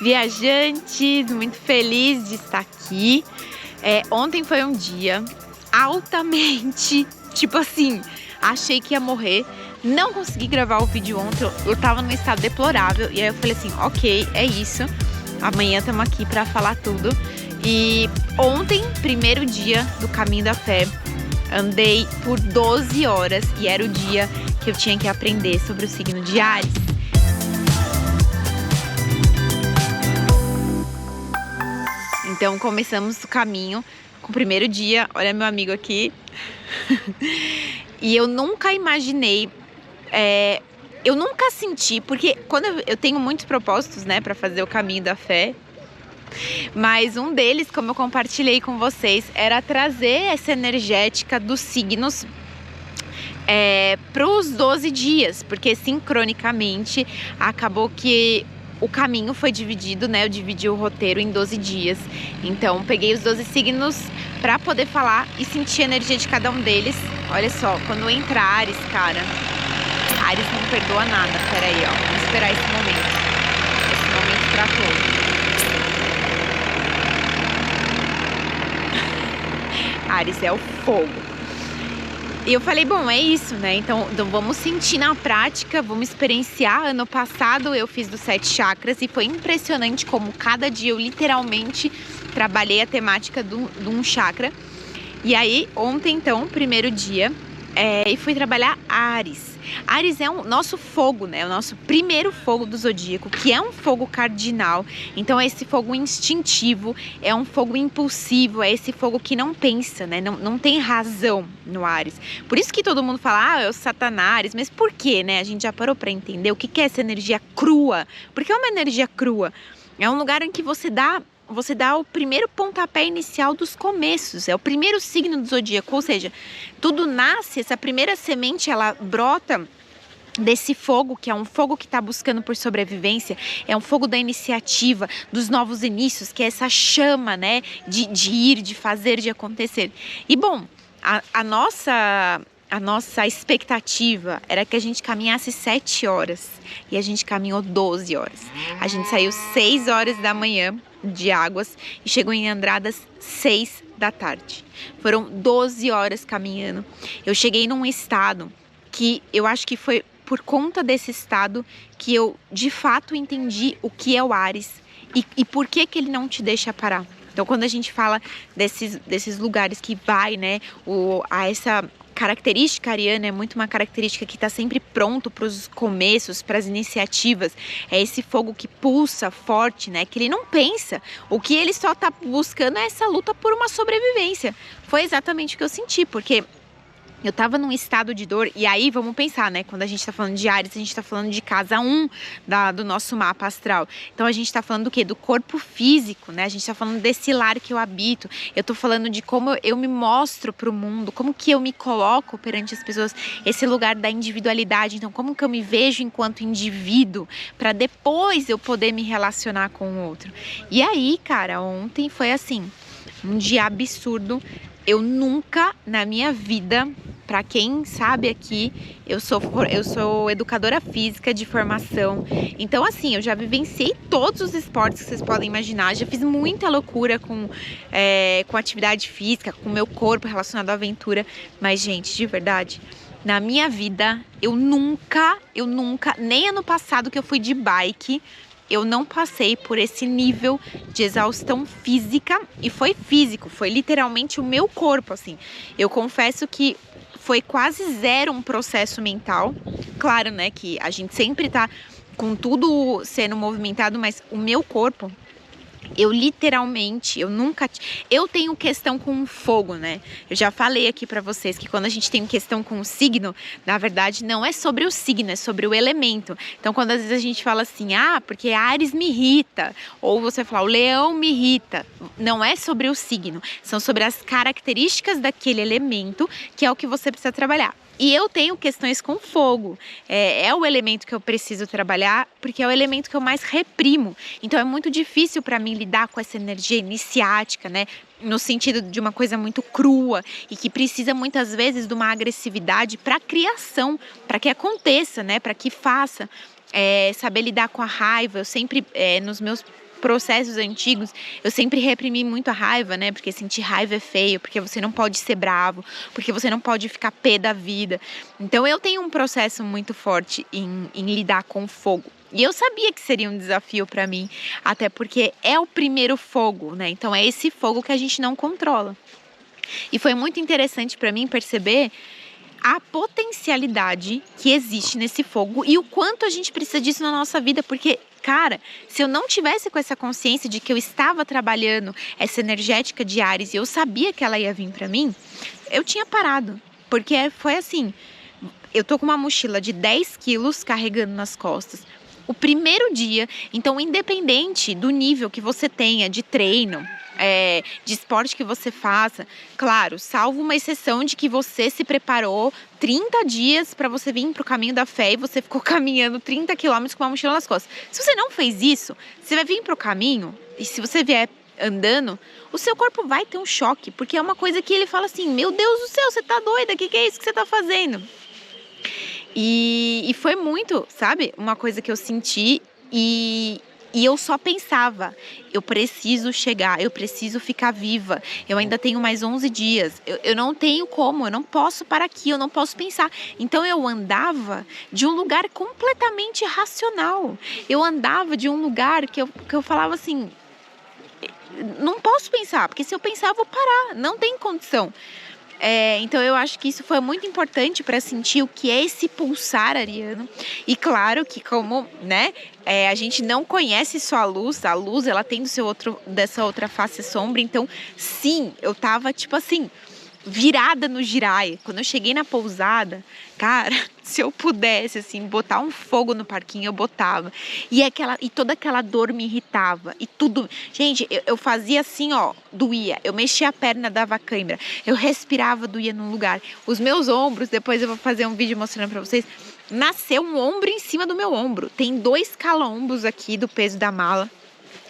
Viajantes, muito feliz de estar aqui. Ontem foi um dia altamente, tipo assim, achei que ia morrer. Não consegui gravar o vídeo ontem, eu tava num estado deplorável. E aí eu falei assim, ok, é isso. Amanhã estamos aqui pra falar tudo. E ontem, primeiro dia do Caminho da Fé, andei por 12 horas e era o dia que eu tinha que aprender sobre o signo de Áries. Então começamos o caminho com o primeiro dia. Olha meu amigo aqui. E eu nunca imaginei, eu nunca senti, porque quando eu tenho muitos propósitos, né, para fazer o Caminho da Fé. Mas um deles, como eu compartilhei com vocês, era trazer essa energética dos signos para os 12 dias, porque sincronicamente acabou que o caminho foi dividido, né? Eu dividi o roteiro em 12 dias. Então, peguei os 12 signos para poder falar e sentir a energia de cada um deles. Olha só, quando entra Áries, cara, Áries não perdoa nada. Pera aí, ó, vamos esperar esse momento pra todos. Áries é o fogo. E eu falei, bom, é isso, né? Então vamos sentir na prática, vamos experienciar. Ano passado eu fiz dos 7 chakras e foi impressionante como cada dia eu literalmente trabalhei a temática de um chakra. E aí, ontem, então, primeiro dia, e fui trabalhar Áries. Áries é o nosso fogo, né? O nosso primeiro fogo do zodíaco, que é um fogo cardinal. Então é esse fogo instintivo, é um fogo impulsivo, é esse fogo que não pensa, né? Não tem razão no Áries. Por isso que todo mundo fala, é o Satanás, mas por quê, né? A gente já parou para entender o que é essa energia crua. Porque é uma energia crua. É um lugar em que você dá o primeiro pontapé inicial dos começos, é o primeiro signo do zodíaco, ou seja, tudo nasce, essa primeira semente, ela brota desse fogo, que é um fogo que está buscando por sobrevivência, é um fogo da iniciativa, dos novos inícios, que é essa chama, né, de ir, de fazer, de acontecer. E bom, a nossa expectativa era que a gente caminhasse 7 horas e a gente caminhou 12 horas. A gente saiu 6 horas da manhã de Águas e chegou em Andradas 6 da tarde. Foram 12 horas caminhando. Eu cheguei num estado que eu acho que foi por conta desse estado que eu de fato entendi o que é o Áries e por que ele não te deixa parar. Então quando a gente fala desses lugares que vai, né, essa característica ariana é muito uma característica que está sempre pronto para os começos, para as iniciativas. É esse fogo que pulsa forte, né? Que ele não pensa. O que ele só está buscando é essa luta por uma sobrevivência. Foi exatamente o que eu senti, porque eu tava num estado de dor, e aí vamos pensar, né? Quando a gente tá falando de Áries, a gente tá falando de casa 1 do nosso mapa astral. Então a gente tá falando do quê? Do corpo físico, né? A gente tá falando desse lar que eu habito. Eu tô falando de como eu me mostro pro mundo, como que eu me coloco perante as pessoas, esse lugar da individualidade. Então como que eu me vejo enquanto indivíduo, para depois eu poder me relacionar com o outro. E aí, cara, ontem foi assim, um dia absurdo. Eu nunca na minha vida, para quem sabe aqui, eu sou educadora física de formação. Então assim, eu já vivenciei todos os esportes que vocês podem imaginar. Já fiz muita loucura com atividade física, com o meu corpo relacionado à aventura. Mas gente, de verdade, na minha vida, eu nunca, nem ano passado que eu fui de bike, eu não passei por esse nível de exaustão física, e foi físico, foi literalmente o meu corpo, assim. Eu confesso que foi quase zero um processo mental. Claro, né, que a gente sempre tá com tudo sendo movimentado, mas o meu corpo, eu literalmente, eu tenho questão com o fogo, né? Eu já falei aqui pra vocês que quando a gente tem questão com o signo, na verdade não é sobre o signo, é sobre o elemento. Então quando às vezes a gente fala assim, porque Áries me irrita, ou você fala, o leão me irrita, não é sobre o signo, são sobre as características daquele elemento, que é o que você precisa trabalhar. E eu tenho questões com fogo, é o elemento que eu preciso trabalhar, porque é o elemento que eu mais reprimo. Então é muito difícil para mim lidar com essa energia iniciática, né? No sentido de uma coisa muito crua e que precisa muitas vezes de uma agressividade para criação, para que aconteça, né? Para que faça. Saber lidar com a raiva. Eu sempre, nos meus processos antigos, eu sempre reprimi muito a raiva, né? Porque sentir raiva é feio, porque você não pode ser bravo, porque você não pode ficar pé da vida. Então eu tenho um processo muito forte em lidar com fogo. E eu sabia que seria um desafio para mim, até porque é o primeiro fogo, né? Então é esse fogo que a gente não controla. E foi muito interessante para mim perceber a potencialidade que existe nesse fogo e o quanto a gente precisa disso na nossa vida, porque, cara, se eu não tivesse com essa consciência de que eu estava trabalhando essa energética de Áries e eu sabia que ela ia vir para mim, eu tinha parado, porque foi assim, eu tô com uma mochila de 10 quilos carregando nas costas. O primeiro dia, então independente do nível que você tenha de treino, de esporte que você faça, claro, salvo uma exceção de que você se preparou 30 dias para você vir para o caminho da fé e você ficou caminhando 30 quilômetros com uma mochila nas costas. Se você não fez isso, você vai vir para o caminho e se você vier andando, o seu corpo vai ter um choque, porque é uma coisa que ele fala assim, meu Deus do céu, você tá doida, o que é isso que você tá fazendo? E foi muito, sabe, uma coisa que eu senti e eu só pensava, eu preciso chegar, eu preciso ficar viva, eu ainda tenho mais 11 dias, eu não tenho como, eu não posso parar aqui, eu não posso pensar. Então eu andava de um lugar completamente irracional, eu andava de um lugar que eu falava assim, não posso pensar, porque se eu pensar eu vou parar, não tem condição. Então eu acho que isso foi muito importante para sentir o que é esse pulsar ariano. E claro que como, né, a gente não conhece só a luz ela tem dessa outra face sombra, então sim, eu tava tipo assim, virada no Jiraiya. Quando eu cheguei na pousada, cara, se eu pudesse, assim, botar um fogo no parquinho, eu botava. E toda aquela dor me irritava. E tudo... Gente, eu fazia assim, ó, doía. Eu mexia a perna, dava cãibra. Eu respirava, doía num lugar. Os meus ombros, depois eu vou fazer um vídeo mostrando pra vocês, nasceu um ombro em cima do meu ombro. Tem 2 calombos aqui do peso da mala.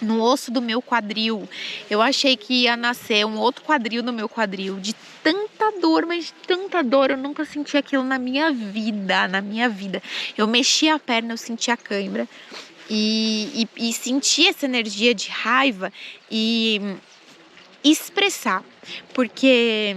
No osso do meu quadril, eu achei que ia nascer um outro quadril no meu quadril, de tanta dor, mas de tanta dor, eu nunca senti aquilo na minha vida, eu mexia a perna, eu sentia a cãibra, e senti essa energia de raiva e expressar, porque...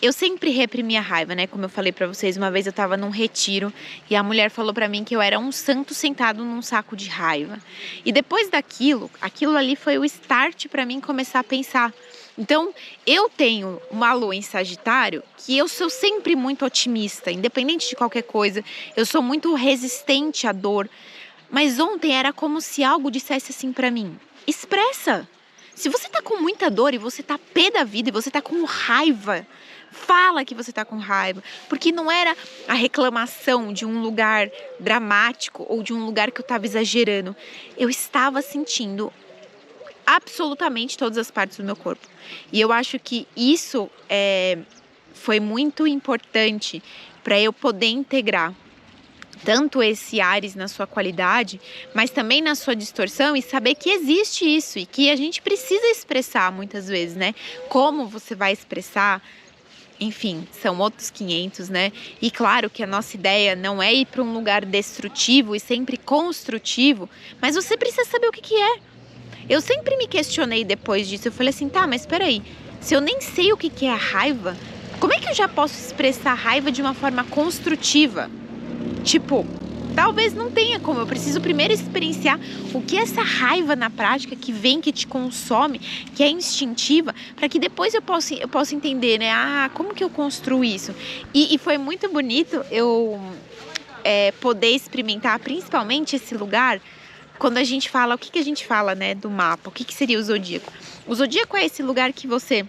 Eu sempre reprimi a raiva, né? Como eu falei pra vocês, uma vez eu tava num retiro e a mulher falou pra mim que eu era um santo sentado num saco de raiva. E depois daquilo, aquilo ali foi o start pra mim começar a pensar. Então, eu tenho uma lua em Sagitário que eu sou sempre muito otimista, independente de qualquer coisa. Eu sou muito resistente à dor. Mas ontem era como se algo dissesse assim pra mim, expressa. Se você tá com muita dor e você tá pé da vida e você tá com raiva, fala que você tá com raiva, porque não era a reclamação de um lugar dramático ou de um lugar que eu tava exagerando. Eu estava sentindo absolutamente todas as partes do meu corpo. E eu acho que isso foi muito importante para eu poder integrar tanto esse Áries na sua qualidade, mas também na sua distorção e saber que existe isso e que a gente precisa expressar muitas vezes, né? Como você vai expressar, enfim, são outros 500, né? E claro que a nossa ideia não é ir para um lugar destrutivo e sempre construtivo, mas você precisa saber o que é. Eu sempre me questionei depois disso, eu falei assim, tá, mas peraí, se eu nem sei o que é a raiva, como é que eu já posso expressar a raiva de uma forma construtiva? Tipo, talvez não tenha como, eu preciso primeiro experienciar o que é essa raiva na prática que vem, que te consome, que é instintiva, para que depois eu possa entender, né? Ah, como que eu construo isso? E foi muito bonito eu poder experimentar principalmente esse lugar, quando a gente fala, o que a gente fala, né, do mapa, o que seria o zodíaco? O zodíaco é esse lugar que você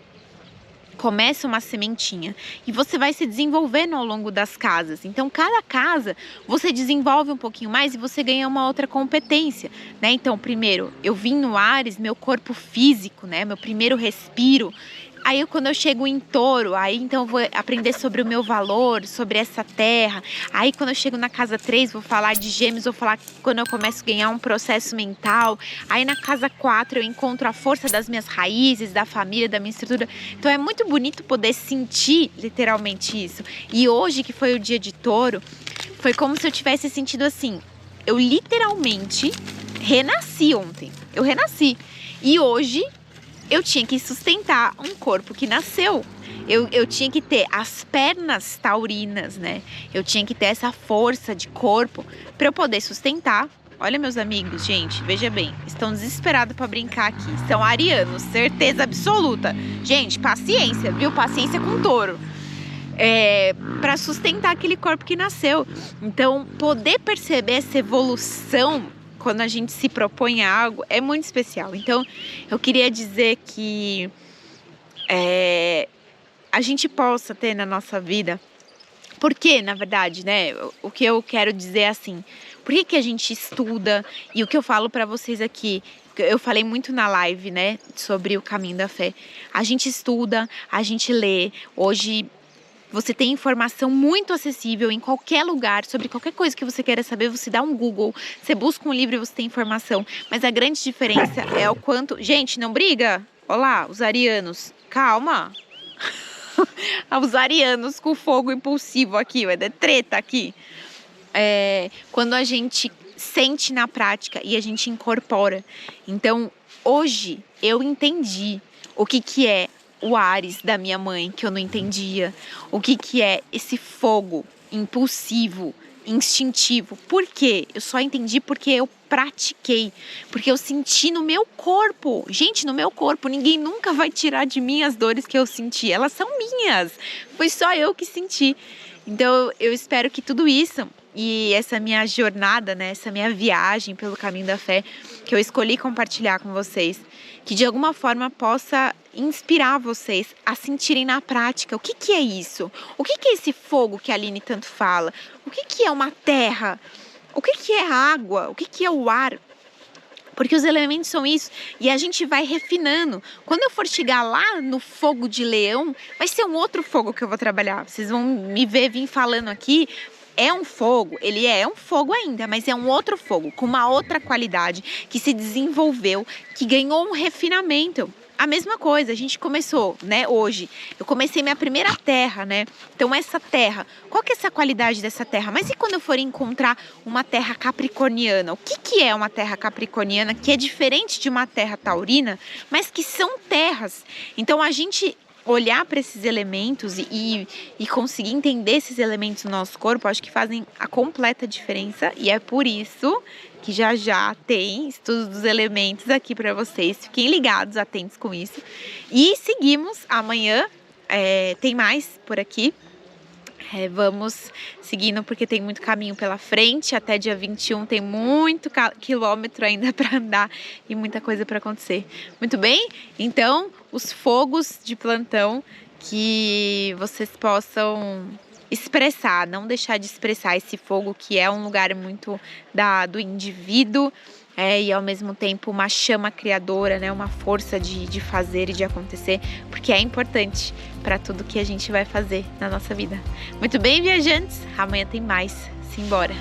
começa uma sementinha e você vai se desenvolvendo ao longo das casas. Então, cada casa você desenvolve um pouquinho mais e você ganha uma outra competência, né? Então, primeiro, eu vim no Áries, meu corpo físico, né? Meu primeiro respiro. Aí, quando eu chego em Touro, aí então eu vou aprender sobre o meu valor, sobre essa terra. Aí, quando eu chego na casa 3, vou falar de Gêmeos, vou falar quando eu começo a ganhar um processo mental. Aí, na casa 4, eu encontro a força das minhas raízes, da família, da minha estrutura. Então, é muito bonito poder sentir literalmente isso. E hoje, que foi o dia de Touro, foi como se eu tivesse sentido assim, eu literalmente renasci ontem. eu renasci. E hoje eu tinha que sustentar um corpo que nasceu. Eu tinha que ter as pernas taurinas, né? Eu tinha que ter essa força de corpo para eu poder sustentar. Olha, meus amigos, gente, veja bem, estão desesperados para brincar aqui. São arianos, certeza absoluta. Gente, paciência, viu? Paciência com touro. Para sustentar aquele corpo que nasceu. Então, poder perceber essa evolução quando a gente se propõe a algo é muito especial. Então, eu queria dizer que a gente possa ter na nossa vida, porque, na verdade, né, o que eu quero dizer é assim, por que a gente estuda? E o que eu falo para vocês aqui, eu falei muito na live, né, sobre o caminho da fé. A gente estuda, a gente lê. Hoje você tem informação muito acessível em qualquer lugar, sobre qualquer coisa que você queira saber, você dá um Google, você busca um livro e você tem informação. Mas a grande diferença é o quanto... Gente, não briga? Olá, os arianos, calma. Os arianos com fogo impulsivo aqui, vai dar treta aqui. Quando a gente sente na prática e a gente incorpora. Então, hoje eu entendi o que é o Áries da minha mãe, que eu não entendia. O que é esse fogo impulsivo, instintivo. Por quê? Eu só entendi porque eu pratiquei, porque eu senti no meu corpo. Gente, no meu corpo, ninguém nunca vai tirar de mim as dores que eu senti. Elas são minhas. Foi só eu que senti. Então, eu espero que tudo isso e essa minha jornada, né, essa minha viagem pelo caminho da fé, que eu escolhi compartilhar com vocês, que de alguma forma possa inspirar vocês a sentirem na prática o que é isso, o que é esse fogo que a Aline tanto fala, o que é uma terra, o que é água, o que é o ar. Porque os elementos são isso, e a gente vai refinando. Quando eu for chegar lá no fogo de leão, vai ser um outro fogo que eu vou trabalhar. Vocês vão me ver vir falando aqui, é um fogo, ele é um fogo ainda, mas é um outro fogo, com uma outra qualidade, que se desenvolveu, que ganhou um refinamento. A mesma coisa, a gente começou, né, hoje, eu comecei minha primeira terra, né, então essa terra, qual que é essa qualidade dessa terra? Mas e quando eu for encontrar uma terra capricorniana? O que é uma terra capricorniana que é diferente de uma terra taurina, mas que são terras? Então a gente olhar para esses elementos e conseguir entender esses elementos no nosso corpo, acho que fazem a completa diferença, e é por isso que já tem estudos dos elementos aqui para vocês. Fiquem ligados, atentos com isso. E seguimos amanhã, tem mais por aqui. Vamos seguindo porque tem muito caminho pela frente. Até dia 21 tem muito quilômetro ainda para andar e muita coisa para acontecer. Muito bem? Então, os fogos de plantão, que vocês possam expressar, não deixar de expressar esse fogo, que é um lugar muito do indivíduo, e ao mesmo tempo uma chama criadora, né? Uma força de fazer e de acontecer, porque é importante para tudo que a gente vai fazer na nossa vida. Muito bem, viajantes? Amanhã tem mais. Simbora!